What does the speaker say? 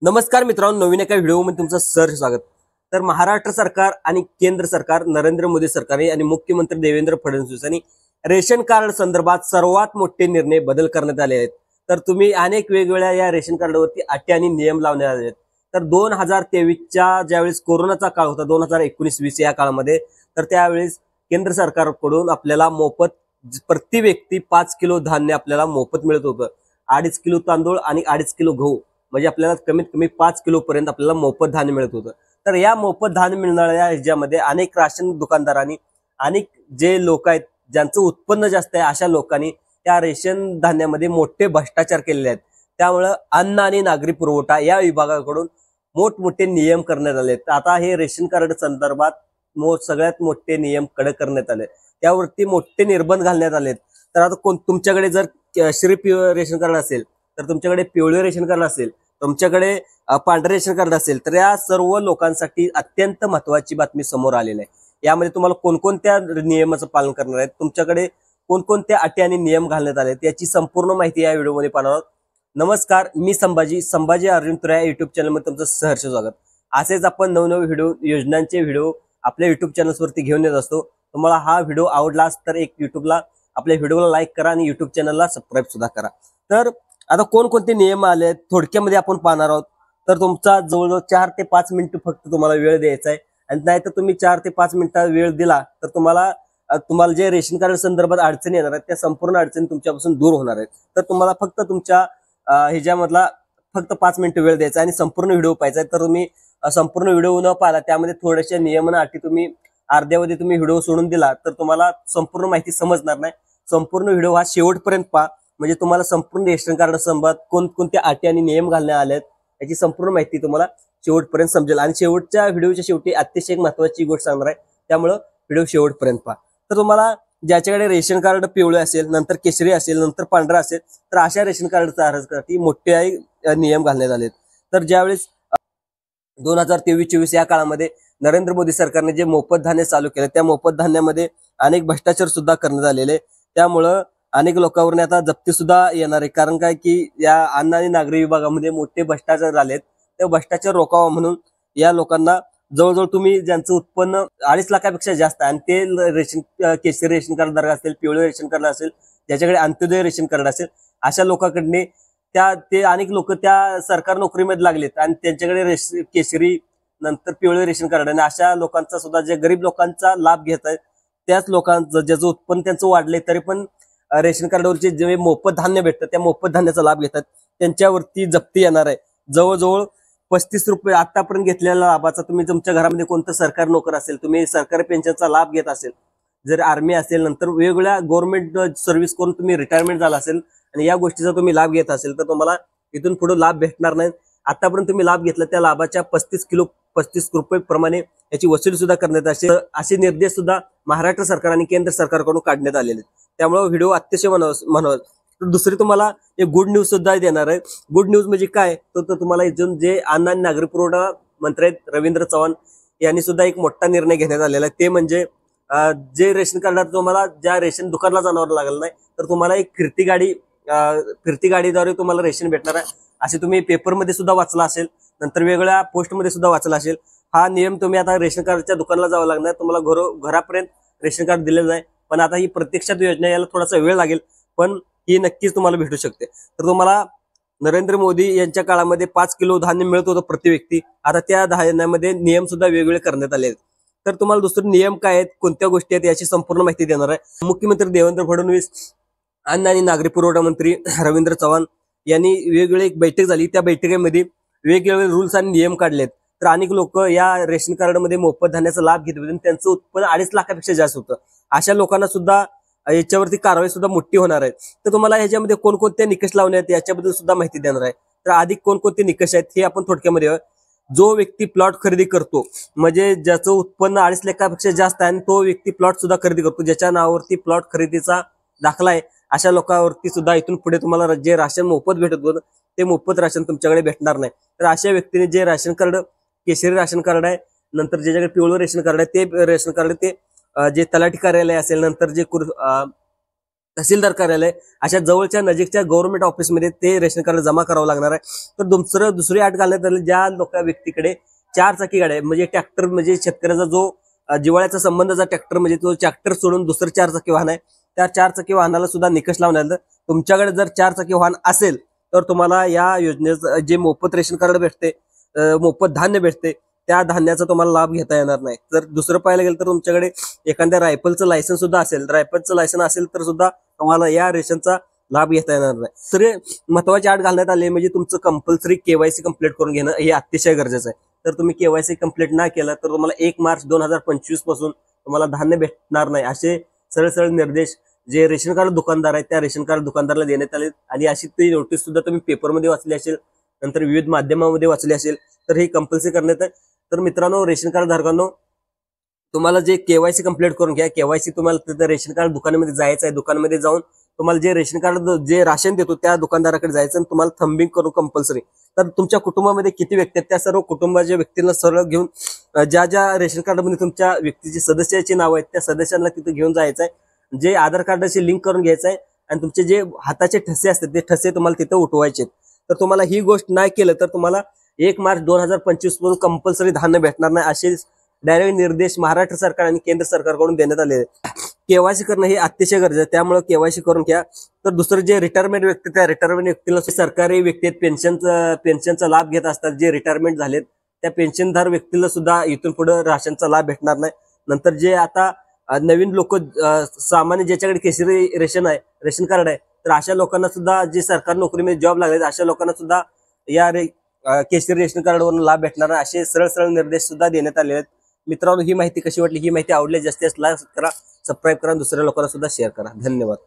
नमस्कार मित्रांनो, नवीन एका व्हिडिओमध्ये तुमचं सहर्ष स्वागत। तर महाराष्ट्र सरकार आणि केंद्र सरकार, नरेंद्र मोदी सरकार आणि मुख्यमंत्री देवेंद्र फडणवीस यांनी रेशन कार्ड संदर्भात सर्वात मोठे निर्णय बदल करण्यात आले आहेत। तर तुम्ही अनेक वेगवेगळ्या या रेशन कार्डवरती अटी आणि नियम लावण्यात आले आहेत। तर 2023च्या ज्यावेळेस कोरोनाचा काळ होता, 2019-20 या काळामध्ये, तर त्यावेळेस केंद्र सरकारकडून आपल्याला मोफत प्रति व्यक्ती 5 किलो धान्य आपल्याला मोफत मिळत होतं। 2.5 किलो तांदूळ आणि 2.5 किलो गहू, म्हणजे आपल्याला कमीत कमी 5 किलो पर्यंत आपल्याला मोफत धान्य मिळत होतं। तर या मोफत धान्य मिळणाऱ्या ह्याच्यामध्ये अनेक राशन दुकानदारांनी, अनेक जे लोक आहेत ज्यांचं उत्पन्न जास्त आहे, अशा लोकांनी त्या रेशन धान्यामध्ये मोठे भ्रष्टाचार केलेले आहेत। त्यामुळे अन्न आणि नागरी पुरवठा या विभागाकडून मोठमोठे नियम करण्यात आले। आता हे रेशन कार्ड संदर्भात सगळ्यात मोठे नियम कडक करण्यात आले, त्यावरती मोठे निर्बंध घालण्यात आले। तर आता तुमच्याकडे जर श्री रेशन कार्ड असेल, तर तुमच्याकडे पिवळे रेशन कार्ड असेल, तुमच्याकडे पांढरे रेशन कार्ड असेल, तर या सर्व लोकांसाठी अत्यंत महत्त्वाची बातमी समोर आलेली आहे। यामध्ये तुम्हाला कोणकोणत्या नियमाचं पालन करणार आहेत, तुमच्याकडे कोणकोणत्या अटी आणि नियम घालण्यात आले याची संपूर्ण माहिती या व्हिडिओमध्ये पाहणार आहोत। नमस्कार, मी संभाजी अर्जुन तुरा या युट्यूब चॅनलमध्ये तुमचं सहर्ष स्वागत। असेच आपण नवनवीन व्हिडिओ, योजनांचे व्हिडिओ आपल्या युट्यूब चॅनल्सवरती घेऊन येत असतो। तुम्हाला हा व्हिडिओ आवडलास तर एक युट्यूबला आपल्या व्हिडिओला लाईक करा आणि युट्यूब चॅनलला सबस्क्राईब सुद्धा करा। तर आता कोणकोणते नियम आले थोडक्यामध्ये आपण पाहणार आहोत। तर तुमचा जवळजवळ 4 ते 5 मिनिटं फक्त तुम्हाला वेळ द्यायचा आहे, आणि नाही तर तुम्ही 4 ते 5 मिनिटं वेळ दिला तर तुम्हाला जे रेशन कार्ड संदर्भात अडचणी येणार आहेत, त्या संपूर्ण अडचणी तुमच्यापासून दूर होणार आहेत। तर तुम्हाला फक्त तुमच्या ह्याच्यामधला फक्त 5 मिनिटं वेळ द्यायचा आणि संपूर्ण व्हिडिओ पाहायचा आहे। तर तुम्ही संपूर्ण व्हिडिओ न पाहिला, त्यामध्ये थोड्याशा नियमन अटी तुम्ही अर्ध्यामध्ये तुम्ही व्हिडिओ सोडून दिला तर तुम्हाला संपूर्ण माहिती समजणार नाही। संपूर्ण व्हिडिओ हा शेवटपर्यंत पहा, म्हणजे तुम्हाला संपूर्ण रेशन कार्ड संदर्भात कोणकोणत्या अटी आणि नियम घालण्यात आले याची संपूर्ण माहिती तुम्हाला शेवटपर्यंत समजेल। आणि शेवटच्या व्हिडिओच्या शेवटी अतिशय महत्त्वाची गोष्ट सांगणार आहे, त्यामुळे व्हिडिओ शेवटपर्यंत पहा। तर तुम्हाला ज्याच्याकडे रेशन कार्ड पिवळे असेल, नंतर केशरी असेल, नंतर पांढरा असेल, तर अशा रेशन कार्डचा अर्जासाठी मोठे नियम घालण्यात आले। तर ज्यावेळेस 2023-24 या काळामध्ये नरेंद्र मोदी सरकारने जे मोफत धान्य चालू केले, त्या मोफत धान्यामध्ये अनेक भ्रष्टाचार सुद्धा करण्यात आलेले। त्यामुळं अनेक लोकांवर आता जप्ती सुद्धा येणार आहे, कारण काय की या अन्न आणि नागरी विभागामध्ये मोठे भ्रष्टाचार झालेत। ते भ्रष्टाचार रोखावा म्हणून या लोकांना जवळजवळ तुम्ही ज्यांचं उत्पन्न 2.5 लाखापेक्षा जास्त आहे आणि ते केशरी रेशन कार्ड धारक असेल, पिवळे रेशन कार्ड असेल, ज्याच्याकडे अंत्योदय रेशन कार्ड असेल, अशा लोकांकडे ते अनेक लोक त्या सरकार नोकरीमध्ये लागलेत आणि त्यांच्याकडे केशरी नंतर पिवळे रेशन कार्ड, आणि अशा लोकांचा सुद्धा, जे गरीब लोकांचा लाभ घेत आहेत, त्याच लोकांचं ज्याचं उत्पन्न त्यांचं वाढलंय तरी पण रेशन कार्डवरचे जे मोफत धान्य भेटतं त्या मोफत धान्याचा लाभ घेतात, त्यांच्यावरती जप्ती येणार आहे। जवळजवळ 35 रुपये आतापर्यंत घेतलेल्या लाभाचा, तुम्ही तुमच्या घरामध्ये कोणतं सरकारी नोकर असेल, तुम्ही सरकारी पेन्शनचा लाभ घेत असेल, जर आर्मी असेल, नंतर वेगवेगळ्या गव्हर्नमेंट सर्व्हिस करून तुम्ही रिटायरमेंट झाला असेल आणि या गोष्टीचा तुम्ही लाभ घेत असेल, तर तुम्हाला इथून पुढे लाभ भेटणार नाही। आतापर्यंत तुम्ही लाभ घेतला त्या लाभाच्या 35 रुपये प्रमाणे याची वसुली सुद्धा करण्यात असे निर्देश सुद्धा महाराष्ट्र सरकार आणि केंद्र सरकारकडून काढण्यात आलेले आहेत। त्यामुळे व्हिडिओ अतिशय महत्त्वाचा। दुसरी तुम्हाला एक गुड न्यूज सुद्धा देणार आहे। गुड न्यूज म्हणजे काय, तर तुम्हाला इथून जे अन्न आणि नागरी पुरवठा मंत्री आहेत रवींद्र चव्हाण यांनी सुद्धा एक मोठा निर्णय घेण्यात आलेला आहे। ते म्हणजे जे रेशन कार्डात तुम्हाला ज्या रेशन दुकानाला जाणं लागलं नाही, तर तुम्हाला एक फिरती गाडीद्वारे तुम्हाला रेशन भेटणार आहे। असे तुम्ही पेपरमध्ये सुद्धा वाचला असेल, नंतर वेगवेगळ्या पोस्टमध्ये सुद्धा वाचला असेल। हा नियम तुम्ही आता रेशन कार्डच्या दुकानाला जावं लागणार, तुम्हाला घरापर्यंत रेशन कार्ड दिलेलं आहे। पण आता ही प्रत्यक्षात योजना यायला थोडासा वेळ लागेल, पण ही नक्कीच तुम्हाला भेटू शकते। तर तुम्हाला नरेंद्र मोदी यांच्या काळामध्ये 5 किलो धान्य मिळत होतं प्रति व्यक्ती, आता त्या धान्यामध्ये नियम सुद्धा वेगवेगळे करण्यात आले आहेत। तर तुम्हाला दुसरे नियम काय आहेत, कोणत्या गोष्टी आहेत याची संपूर्ण माहिती देणार आहे। मुख्यमंत्री देवेंद्र फडणवीस, अन्न आणि नागरी पुरवठा मंत्री रवींद्र चव्हाण यांनी वेगवेगळी एक बैठक झाली, त्या बैठकीमध्ये वेगवेगळे रूल्स आणि नियम काढलेत। तर अनेक लोक या रेशन कार्डमध्ये मोफत धान्याचा लाभ घेत होते, त्यांचं उत्पन्न 2.5 लाखापेक्षा जास्त होतं, अशा लोकांना सुद्धा याच्यावरती कारवाई सुद्धा मोठी होणार आहे। तर तुम्हाला ह्याच्यामध्ये कोणकोणते निकष लावणे आहेत याच्याबद्दल सुद्धा माहिती देणार आहे। तर अधिक कोणकोणते निकष आहेत हे आपण थोडक्यामध्ये, जो व्यक्ती प्लॉट खरेदी करतो, म्हणजे ज्याचं उत्पन्न 2.5 लाखापेक्षा जास्त आहे आणि तो व्यक्ती प्लॉट सुद्धा खरेदी करतो, ज्याच्या नावावरती प्लॉट खरेदीचा दाखला आहे, अशा लोकांवरती सुद्धा इथून पुढे तुम्हाला जे राशन मोफत भेटत होतं ते मोफत राशन तुमच्याकडे भेटणार नाही। तर अशा व्यक्तीने जे राशन कार्ड, केशरी राशन कार्ड आहे, नंतर ज्याच्याकडे पिवळं रेशन कार्ड आहे, ते रेशन कार्ड ते जे तलाठी कार्यालय असेल, नंतर जे तहसीलदार कार्यालय अशा जवळच्या नजीकच्या गव्हर्नमेंट ऑफिसमध्ये ते रेशन कार्ड जमा करावं लागणार आहे. तर दुसरी अट घालण्यात आली, ज्या व्यक्तीकडे 4 चाकी गाड्या म्हणजे ट्रॅक्टर, म्हणजे शेतकऱ्याचा जो जिव्हाळ्याचा संबंधाचा ट्रॅक्टर, म्हणजे तो ट्रॅक्टर सोडून दुसरं 4 चाकी वाहन आहे, त्या 4 चाकी वाहनाला सुद्धा निकष लावण्यात आलं. तुमच्याकडे जर 4 चाकी वाहन असेल तर तुम्हाला या योजनेचं जे मोफत रेशन कार्ड भेटते, मोफत धान्य भेटते, त्या धान्याचा तुम्हाला लाभ घेता येणार नाही. तर दुसरं पाहायला गेलं तर तुमच्याकडे एखाद्या रायफलचं लायसन्स सुद्धा असेल, रायफलचं लायसन्स असेल तर सुद्धा तुम्हाला या रेशनचा लाभ घेता येणार नाही. तर महत्वाची अट घालण्यात आली म्हणजे तुमचं कंपल्सरी केवायसी कंप्लीट करून घेणं हे अतिशय गरजेचं आहे. तर तुम्ही केवायसी कंप्लीट नाही केलं तर तुम्हाला 1 मार्च 2025 पासून तुम्हाला धान्य भेटणार नाही, असे सरळ सरळ निर्देश जे रेशन कार्ड दुकानदार आहेत त्या रेशन कार्ड दुकानदाराला देण्यात आले. आणि अशी ती नोटीस सुद्धा तुम्ही पेपरमध्ये वाचली असेल, नंतर विविध माध्यमांमध्ये वाचली असेल. तर हे कंपल्सरी करण्यात आहे. तर मित्रांनो, रेशन कार्ड धारकांनो, तुम्हाला जे केवायसी कंप्लीट करून घ्या. केवायसी तुम्हाला तिथे रेशन कार्ड दुकानामध्ये जायचं आहे. दुकानामध्ये जाऊन तुम्हाला जे रेशन कार्ड जे राशन देतो त्या दुकानदाराकडे जायचं आणि तुम्हाला थंबिंग करू कंपल्सरी. तर तुमच्या कुटुंबामध्ये किती व्यक्ती आहेत त्या सर्व कुटुंबाच्या व्यक्तींना सरळ घेऊन ज्या ज्या रेशन कार्डमध्ये तुमच्या व्यक्तीचे सदस्याची नाव आहेत त्या सदस्यांना तिथे घेऊन जायचं आहे. जे आधार कार्डाशी लिंक करून घ्यायचं आहे आणि तुमचे जे हाताचे ठसे असतात ते ठसे तुम्हाला तिथे उठवायचे. तर तुम्हाला ही गोष्ट नाही केलं तर तुम्हाला 1 मार्च 2025 पासून कंपल्सरी धान्य भेटणार नाही, असे डायरेक्ट निर्देश महाराष्ट्र सरकार आणि केंद्र सरकारकडून देण्यात आले आहेत. केवायसी करणं हे अतिशय गरजेचं आहे, त्यामुळे केवायसी करून घ्या. तर दुसरं जे रिटायरमेंट व्यक्ती, त्या रिटायरमेंट व्यक्तीला सरकारी व्यक्ती पेन्शनचा लाभ घेत असतात, जे रिटायरमेंट झालेत त्या पेन्शनधार व्यक्तीला सुद्धा इथून पुढे राशनचा लाभ भेटणार नाही. नंतर जे आता नवीन लोक सामान्य ज्याच्याकडे केसरी रेशन कार्ड आहे, तर अशा लोकांना सुद्धा जे सरकारी नोकरीमध्ये जॉब लागले अशा लोकांना सुद्धा या केसरी रेशन कार्डवरून लाभ भेटणार आहे, असे सरळ सरळ निर्देश सुद्धा देण्यात आले आहेत. मित्रांनो, ही माहिती कशी वाटली? ही माहिती आवडली जास्तीत जास्त लाईक करा, सबस्क्राईब करा, दुसऱ्या लोकांना सुद्धा शेअर करा. धन्यवाद.